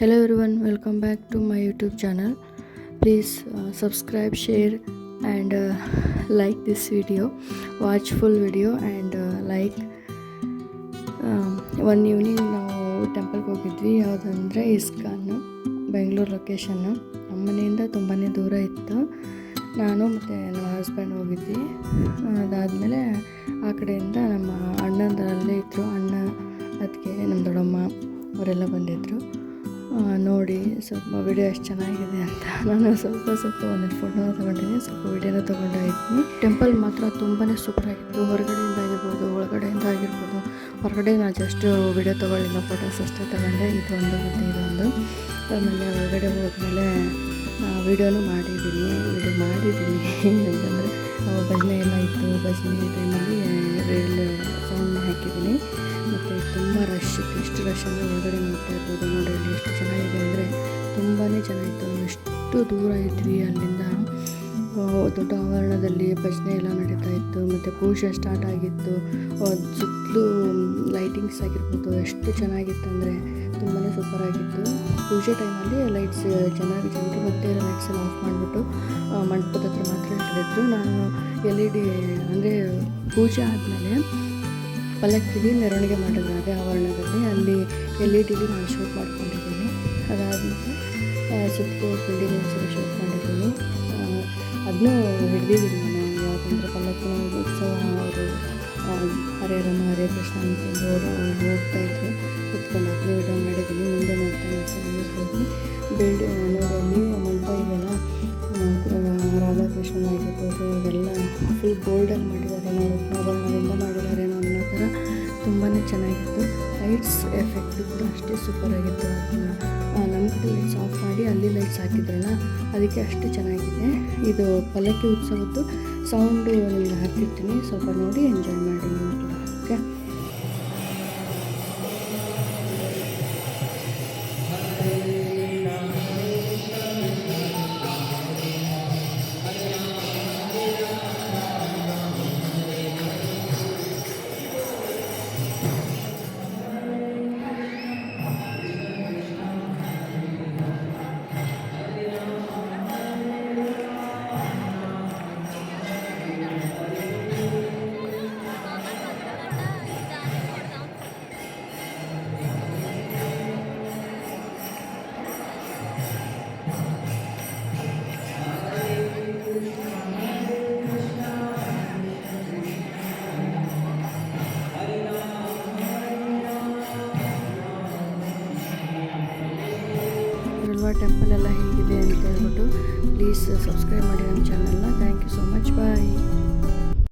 Hello everyone, welcome back to my YouTube channel. Please subscribe, share and like this video. Watch full video and like. One evening ನಾವು ಟೆಂಪಲ್ಗೆ ಹೋಗಿದ್ವಿ. ಯಾವುದಂದರೆ ISKCON, Bengaluru location. ನಮ್ಮ ಮನೆಯಿಂದ ತುಂಬಾ ದೂರ ಇತ್ತು. ನಾನು ಮತ್ತು ನಮ್ಮ ಹಸ್ಬೆಂಡ್ ಹೋಗಿದ್ವಿ. ಅದಾದಮೇಲೆ ಆ ಕಡೆಯಿಂದ ನಮ್ಮ ಅಣ್ಣಂದರಲ್ಲೇ ಇದ್ದರು. ಅಣ್ಣ, ಅದಕ್ಕೆ ನಮ್ಮ ದೊಡ್ಡಮ್ಮ ಅವರೆಲ್ಲ ಬಂದಿದ್ದರು. ನೋಡಿ ಸ್ವಲ್ಪ ವಿಡಿಯೋ ಎಷ್ಟು ಚೆನ್ನಾಗಿದೆ ಅಂತ ನಾನು ಸ್ವಲ್ಪ ಒಂದೆರಡು ಫೋಟೋನ ತೊಗೊಂಡಿದ್ದೀನಿ, ಸ್ವಲ್ಪ ವಿಡಿಯೋನ ತೊಗೊಂಡಿದ್ದೀನಿ. ಟೆಂಪಲ್ ಮಾತ್ರ ತುಂಬಾ ಸೂಪರಾಗಿತ್ತು. ಹೊರಗಡೆಯಿಂದ ಆಗಿರ್ಬೋದು, ಒಳಗಡೆಯಿಂದ ಆಗಿರ್ಬೋದು. ಹೊರಗಡೆ ನಾನು ಜಸ್ಟ್ ವಿಡಿಯೋ ತೊಗೊಳ್ಳಿಲ್ಲ, ಫೋಟೋಸ್ ಅಷ್ಟೇ ತಗೊಂಡೆ. ಇದೊಂದು ಆಮೇಲೆ ಹೊರಗಡೆ ಹೋದ್ಮೇಲೆ ವಿಡಿಯೋ ಮಾಡಿದ್ದೀನಿ ಅಂತಂದರೆ ಭಜನೆ ಎಲ್ಲ ಇತ್ತು. ಭಜನೆ ಟೈಮಲ್ಲಿ ರೀಲ್ ಸೌಂಡ್ ಹಾಕಿದ್ದೀನಿ. ಮತ್ತು ತುಂಬ ರಶ್ ಇತ್ತು. ಎಷ್ಟು ರಶ್ ಅಂದರೆ ಒಳಗಡೆ ನೋಡ್ತಾ ಇರ್ಬೋದು. ನೋಡಿ ಅಲ್ಲಿ ಎಷ್ಟು ಚೆನ್ನಾಗಿದೆ ಅಂದರೆ ತುಂಬಾ ಚೆನ್ನಾಗಿತ್ತು. ಎಷ್ಟು ದೂರ ಇದ್ವಿ ಅಲ್ಲಿಂದ. ದೊಡ್ಡ ಆವರಣದಲ್ಲಿ ಭಜನೆ ಎಲ್ಲ ನಡೀತಾ ಇತ್ತು. ಮತ್ತು ಪೂಜೆ ಸ್ಟಾರ್ಟ್ ಆಗಿತ್ತು. ಸುತ್ತಲೂ ಲೈಟಿಂಗ್ಸ್ ಆಗಿರ್ಬೋದು, ಎಷ್ಟು ಚೆನ್ನಾಗಿತ್ತು ಅಂದರೆ ತುಂಬಾ ಸೂಪರಾಗಿತ್ತು. ಪೂಜೆ ಟೈಮಲ್ಲಿ ಲೈಟ್ಸ್ ಜನರು ಮತ್ತೆ ಲೈಟ್ಸ್ ಎಲ್ಲ ಆಫ್ ಮಾಡಿಬಿಟ್ಟು ಮಂಟಪದ ಹತ್ರ ಮಾತ್ರ ಇಟ್ಟಿದ್ರು. ನಾನು LED ಅಂದರೆ ಪೂಜೆ ಆದಮೇಲೆ ಪಲ್ಲಕ್ಕಿಲಿ ಮೆರವಣಿಗೆ ಮಾಡಿದ್ರು ಅದೇ ಆವರಣದಲ್ಲಿ. ಅಲ್ಲಿ LEDಲಿ ನಾನು ಶೂಟ್ ಮಾಡ್ಕೊಂಡಿದ್ದೀನಿ. ಅದಾದಮೇಲೆ ಸುತ್ತಲೂ ಬಿಲ್ಡಿಂಗ್ಸ್ ಎಲ್ಲ ಶೂಟ್ ಮಾಡಿದ್ದೀನಿ. ಅದನ್ನೂ ಹಿಡಿದಿದ್ದೀನಿ ನಾನು. ಯಾವುದಂದರೆ ಪಲ್ಲಕ್ಕಿನ ಉತ್ಸವ ಅವರು ಹರೇ ರಾಮ ಹರೇ ಕೃಷ್ಣ ಅಂತಂದು ಹೋಗ್ತಾಯಿದ್ರು ಕುತ್ಕೊಂಡು. ಅದನ್ನೂ ವಿಡಿಯೋ ಮಾಡಿದ್ದೀನಿ. ಮುಂದೆ ನೋಡ್ತಾ ಹೋಗಿ ನೋಡಿ ಮಂಟಪ ಇವೆಲ್ಲ ರಾಧಾಕೃಷ್ಣನ್ ಆಗಿರ್ಬೋದು, ಇವೆಲ್ಲ ಫುಲ್ ಗೋಲ್ಡಲ್ಲಿ ಮಾಡಿದ್ದಾರೆ. ಆಭರಣದಿಂದ ಮಾಡಿದ್ದಾರೇನೋ ಅನ್ನೋ ಥರ ತುಂಬಾ ಚೆನ್ನಾಗಿತ್ತು. ಲೈಟ್ಸ್ ಎಫೆಕ್ಟು ಕೂಡ ಅಷ್ಟೇ ಸೂಪರಾಗಿತ್ತು. ಅದನ್ನು ನಮ್ಮ ಕಡೆ ಲೈಟ್ಸ್ ಆಫ್ ಮಾಡಿ ಅಲ್ಲಿ ಲೈಟ್ಸ್ ಹಾಕಿದ್ರಲ್ಲ, ಅದಕ್ಕೆ ಅಷ್ಟು ಚೆನ್ನಾಗಿದೆ. ಇದು ಪಲ್ಲಕ್ಕಿ ಉತ್ಸವದ್ದು ಸೌಂಡು ನಿಮ್ಗೆ ಹಾಕಿರ್ತೀನಿ, ಸ್ವಲ್ಪ ನೋಡಿ ಎಂಜಾಯ್ ಮಾಡಿ ನೀವು. ಓಕೆ, ಟೆಂಪಲ್ ಎಲ್ಲ ಹೇಗಿದೆ ಅಂತ ಹೇಳ್ಬಿಟ್ಟು ಪ್ಲೀಸ್ ಸಬ್ಸ್ಕ್ರೈಬ್ ಮಾಡಿ ನಮ್ಮ ಚಾನಲ್ನ.